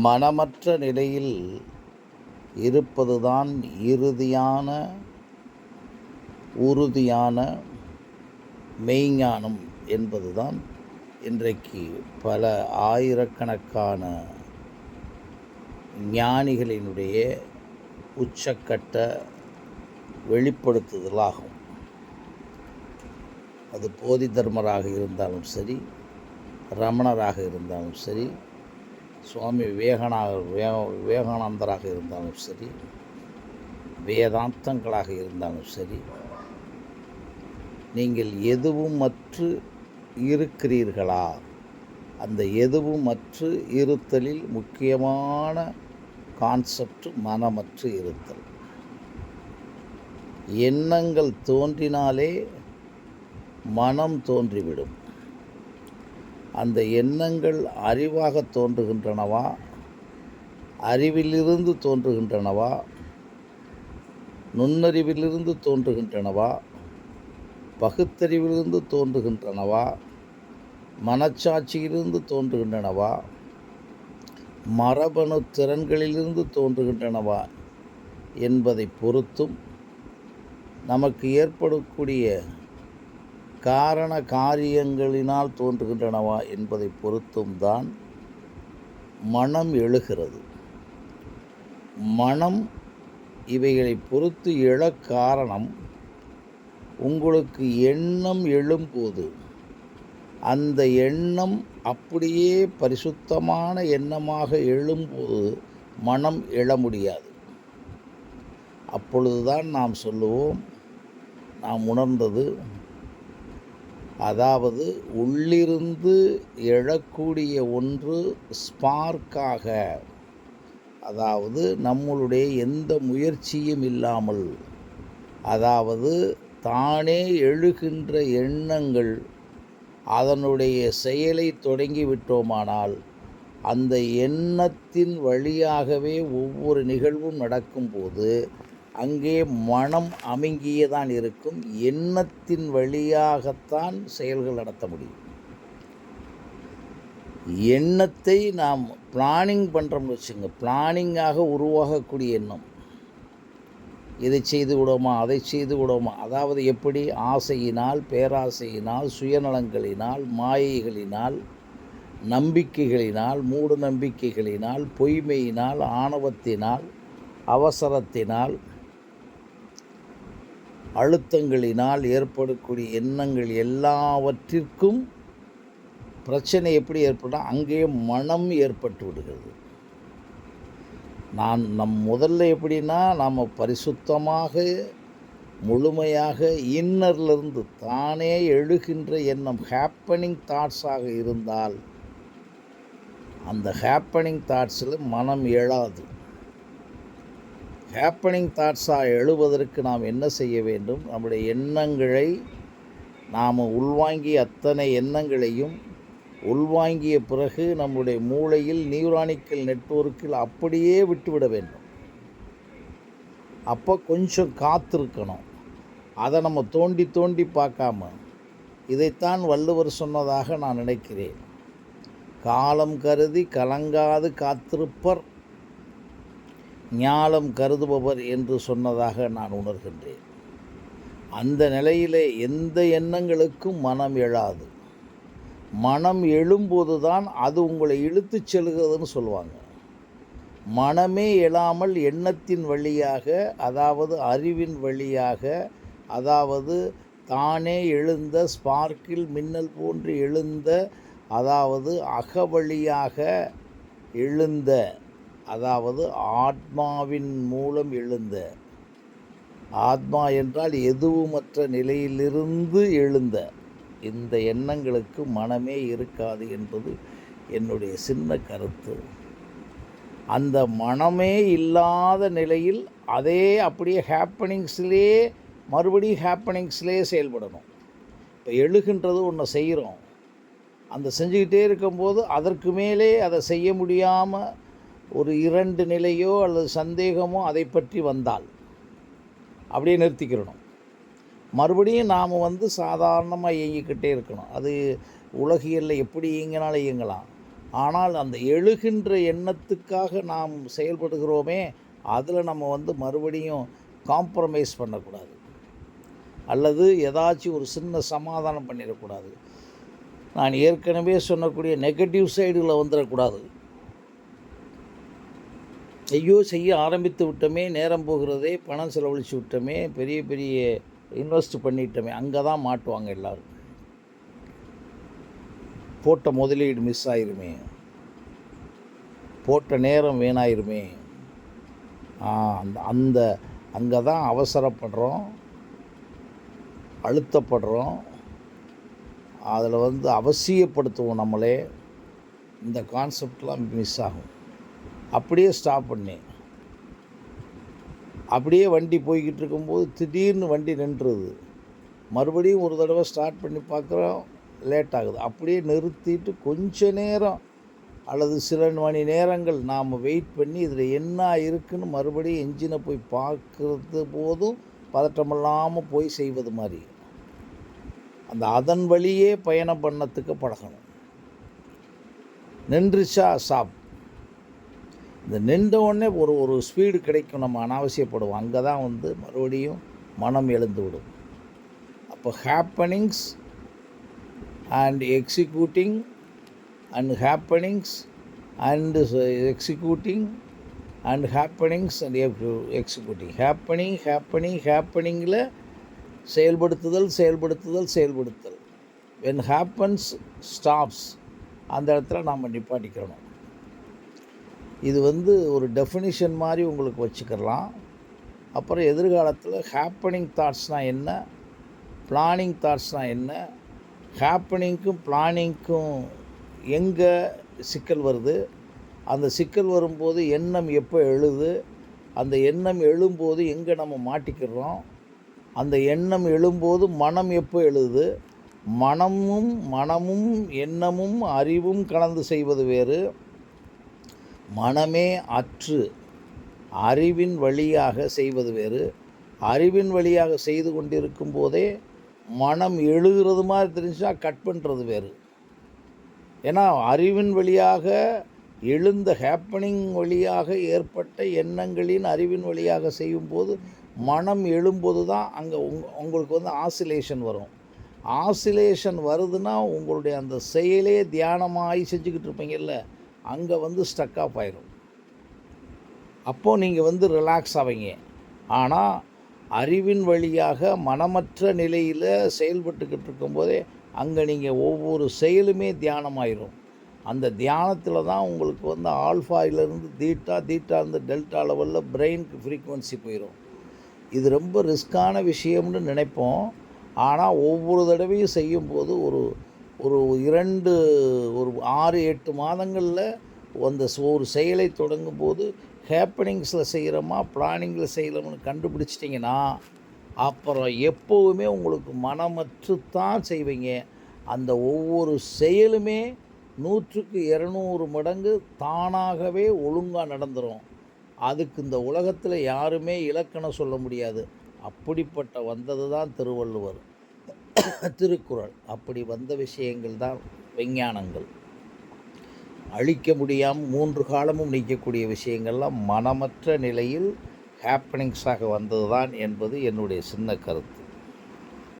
மனமற்ற நிலையில் இருப்பதுதான் இறுதியான உறுதியான மெய்ஞானம் என்பதுதான் இன்றைக்கு பல ஆயிரக்கணக்கான ஞானிகளினுடைய உச்சக்கட்ட வெளிப்படுத்துதலாகும். அது போதி தர்மராக இருந்தாலும் சரி, ரமணராக இருந்தாலும் சரி, சுவாமி விவேகானந்தராக இருந்தாலும் சரி, வேதாந்தங்களாக இருந்தாலும் சரி, நீங்கள் எதுவுமற்று இருக்கிறீர்களா? அந்த எதுவுமற்று இருத்தலில் முக்கியமான கான்செப்ட் மனமற்று இருத்தல். எண்ணங்கள் தோன்றினாலே மனம் தோன்றிவிடும். அந்த எண்ணங்கள் அறிவாக தோன்றுகின்றனவா, அறிவிலிருந்து தோன்றுகின்றனவா, நுண்ணறிவிலிருந்து தோன்றுகின்றனவா, பகுத்தறிவிலிருந்து தோன்றுகின்றனவா, மனச்சாட்சியிலிருந்து தோன்றுகின்றனவா, மரபணு திறன்களிலிருந்து தோன்றுகின்றனவா என்பதை பொறுத்தும், நமக்கு ஏற்படக்கூடிய காரண காரியங்களினால் தோன்றுகின்றனவா என்பதை பொறுத்தும் தான் மனம் எழுகிறது. மனம் இவைகளை பொறுத்து எழ காரணம், உங்களுக்கு எண்ணம் எழும்போது அந்த எண்ணம் அப்படியே பரிசுத்தமான எண்ணமாக எழும்போது மனம் எழ முடியாது. அப்பொழுதுதான் நாம் சொல்லுவோம், நாம் உணர்ந்தது, அதாவது உள்ளிருந்து எழக்கூடிய ஒன்று ஸ்பார்க்காக, அதாவது நம்மளுடைய எந்த முயற்சியும் இல்லாமல், அதாவது தானே எழுகின்ற எண்ணங்கள் அதனுடைய செயலை தொடங்கிவிட்டோமானால் அந்த எண்ணத்தின் வழியாகவே ஒவ்வொரு நிகழ்வும் நடக்கும்போது அங்கே மனம் அமுங்கியதான் இருக்கும். எண்ணத்தின் வழியாகத்தான் செயல்கள் நடத்த முடியும். எண்ணத்தை நாம் பிளானிங் பண்ணுறோம்னு வச்சுங்க, பிளானிங்காக உருவாகக்கூடிய எண்ணம், இதை செய்து விடுவோமா, அதை செய்து விடுவோமா, அதாவது எப்படி ஆசையினால், பேராசையினால், சுயநலங்களினால், மாயைகளினால், நம்பிக்கைகளினால், மூட நம்பிக்கைகளினால், பொய்மையினால், ஆணவத்தினால், அவசரத்தினால், அழுத்தங்களினால் ஏற்படக்கூடிய எண்ணங்கள் எல்லாவற்றிற்கும் பிரச்சனை எப்படி ஏற்பட்டால் அங்கே மனம் ஏற்பட்டு விடுகிறது. முதல்ல எப்படின்னா, நாம் பரிசுத்தமாக முழுமையாக இன்னர்லிருந்து தானே எழுகின்ற எண்ணம் ஹேப்பனிங் தாட்ஸாக இருந்தால் அந்த ஹேப்பனிங் தாட்ஸில் மனம் எழாது. ஹேப்பனிங் தாட்ஸாக எழுவதற்கு நாம் என்ன செய்ய வேண்டும்? நம்முடைய எண்ணங்களை நாம் உள்வாங்கிய அத்தனை எண்ணங்களையும் உள்வாங்கிய பிறகு நம்முடைய மூளையில் நியூரானிக்கல் நெட்வொர்க்கில் அப்படியே விட்டுவிட வேண்டும். அப்போ கொஞ்சம் காத்திருக்கணும். அதை நம்ம தோண்டி தோண்டி பார்க்காம, இதைத்தான் வள்ளுவர் சொன்னதாக நான் நினைக்கிறேன். காலம் கருதி கலங்காது காத்திருப்பர் ஞாலம் கருதுபவர் என்று சொன்னதாக நான் உணர்கின்றேன். அந்த நிலையிலே எந்த எண்ணங்களுக்கும் மனம் எழாது. மனம் எழும்போது தான் அது உங்களை இழுத்து செல்கிறதுன்னு சொல்லுவாங்க. மனமே எழாமல் எண்ணத்தின் வழியாக, அதாவது அறிவின் வழியாக, அதாவது தானே எழுந்த ஸ்பார்க்கில் மின்னல் போன்று எழுந்த, அதாவது அகவழியாக எழுந்த, அதாவது ஆத்மாவின் மூலம் எழுந்த, ஆத்மா என்றால் எதுவுமற்ற நிலையிலிருந்து எழுந்த இந்த எண்ணங்களுக்கு மனமே இருக்காது என்பது என்னுடைய சின்ன கருத்து. அந்த மனமே இல்லாத நிலையில் அதே அப்படியே மறுபடியும் ஹேப்பனிங்ஸ்லே செயல்படணும். இப்போ எழுகின்றது ஒன்று செய்கிறோம், அந்த செஞ்சுக்கிட்டே இருக்கும்போது அதற்கு மேலே அதை செய்ய முடியாமல் ஒரு 2 நிலையோ அல்லது சந்தேகமோ அதை பற்றி வந்தால் அப்படியே நிறுத்திக்கிறணும். மறுபடியும் நாம் சாதாரணமாக இயங்கிக்கிட்டே இருக்கணும். அது உலகியலில் எப்படி இயங்கினாலும் இயங்கலாம். ஆனால் அந்த எழுகின்ற எண்ணத்துக்காக நாம் செயல்படுகிறோமே, அதில் நம்ம மறுபடியும் காம்ப்ரமைஸ் பண்ணக்கூடாது, அல்லது ஏதாச்சும் ஒரு சின்ன சமாதானம் பண்ணிடக்கூடாது. நான் ஏற்கனவே சொன்னக்கூடிய நெகட்டிவ் சைடுகளை வந்துடக்கூடாது. ஐயோ செய்ய ஆரம்பித்து விட்டோமே, நேரம் போகிறதே, பணம் செலவழித்து விட்டோமே, பெரிய பெரிய இன்வெஸ்ட் பண்ணிட்டோமே, அங்கே தான் மாட்டுவாங்க எல்லோரும். போட்ட முதலீடு மிஸ் ஆயிருமே, போட்ட நேரம் வீணாயிருமே, அந்த அங்கே தான் அவசரப்படுறோம், அழுத்தப்படுறோம், அதில் அவசியப்படுத்துவோம் நம்மளே. இந்த கான்செப்ட்லாம் மிஸ் ஆகும். அப்படியே ஸ்டாப் பண்ணி அப்படியே வண்டி போய்கிட்டு இருக்கும்போது திடீர்னு வண்டி நின்றுது, மறுபடியும் ஒரு தடவை ஸ்டார்ட் பண்ணி பார்க்குறோம், லேட் ஆகுது. அப்படியே நிறுத்திட்டு கொஞ்ச நேரம் அல்லது சில மணி நேரங்கள் நாம் வெயிட் பண்ணி இதில் என்ன இருக்குன்னு மறுபடியும் என்ஜினை போய் பார்க்குறது போதும் பதட்டமில்லாமல் போய் செய்வது மாதிரி அதன் வழியே பயணம் பண்ணத்துக்கு பழகணும். நின்றுச்சா ஸ்டாப். இந்த நின்ற உடனே ஒரு ஸ்பீடு கிடைக்கும், நம்ம அனாவசியப்படுவோம். அங்கே தான் மறுபடியும் மனம் எழுந்து விடும். அப்போ happenings and executing and happenings and executing and happenings and executing. ஹேப்பனிங்கில் செயல்படுத்துதல். வென் ஹேப்பன்ஸ் ஸ்டாப்ஸ், அந்த இடத்துல நாம் நிப்பாட்டிக்கிறணும். இது ஒரு டெஃபினிஷன் மாதிரி உங்களுக்கு வச்சுக்கலாம். அப்புறம் எதிர்காலத்தில் ஹேப்பனிங் தாட்ஸ்னால் என்ன, பிளானிங் தாட்ஸ்னால் என்ன, ஹேப்பனிங்க்கும் பிளானிங்க்கும் எங்கே சிக்கல் வருது, அந்த சிக்கல் வரும்போது எண்ணம் எப்போ எழுது, அந்த எண்ணம் எழும்போது எங்கே நம்ம மாட்டிக்கிறோம், அந்த எண்ணம் எழும்போது மனம் எப்போ எழுது, மனமும் எண்ணமும் அறிவும் கலந்து செய்வது வேறு, மனமே அற்று அறிவின் வழியாக செய்வது வேறு. அறிவின் வழியாக செய்து கொண்டிருக்கும் போதே மனம் எழுகிறது மாதிரி தெரிஞ்சுன்னா கட் பண்ணுறது வேறு. ஏன்னா அறிவின் வழியாக எழுந்த ஹேப்பனிங் வழியாக ஏற்பட்ட எண்ணங்களின் அறிவின் வழியாக செய்யும்போது மனம் எழும்போது தான் அங்கே உங்களுக்கு ஆசிலேஷன் வரும். ஆசிலேஷன் வருதுன்னா உங்களுடைய அந்த செயலே தியானமாகி செஞ்சுக்கிட்டு இருப்பீங்கல்ல, அங்கே ஸ்டக் ஆஃப் ஆயிரும். அப்போது நீங்கள் ரிலாக்ஸ் ஆவீங்க. ஆனால் அறிவின் வழியாக மனமற்ற நிலையில் செயல்பட்டுக்கிட்டு இருக்கும்போதே அங்கே நீங்கள் ஒவ்வொரு செயலுமே தியானமாயிரும். அந்த தியானத்தில் தான் உங்களுக்கு ஆல்ஃபாயிலேருந்து தீட்டாலேருந்து டெல்டா லெவலில் பிரெயினுக்கு ஃப்ரீக்குவன்சி போயிடும். இது ரொம்ப ரிஸ்க்கான விஷயம்னு நினைப்போம். ஆனால் ஒவ்வொரு தடவையும் செய்யும்போது ஒரு 6-8 மாதங்களில் ஒரு செயலை தொடங்கும்போது ஹேப்பனிங்ஸில் செய்கிறோமா பிளானிங்கில் செய்கிறோம்னு கண்டுபிடிச்சிட்டிங்கன்னா அப்புறம் எப்போவுமே உங்களுக்கு மனமற்று தான் செய்வீங்க. அந்த ஒவ்வொரு செயலுமே 100க்கு 200 மடங்கு தானாகவே ஒழுங்காக நடந்துடும். அதுக்கு இந்த உலகத்தில் யாருமே இலக்கணம் சொல்ல முடியாது. அப்படிப்பட்ட வந்தது தான் திருவள்ளுவர், திருக்குறள். அப்படி வந்த விஷயங்கள் தான் விஞ்ஞானங்கள். அழிக்க முடியாமல் 3 காலமும் நீக்கக்கூடிய விஷயங்கள்லாம் மனமற்ற நிலையில் ஹேப்பனிங்ஸாக வந்தது தான் என்பது என்னுடைய சின்ன கருத்து.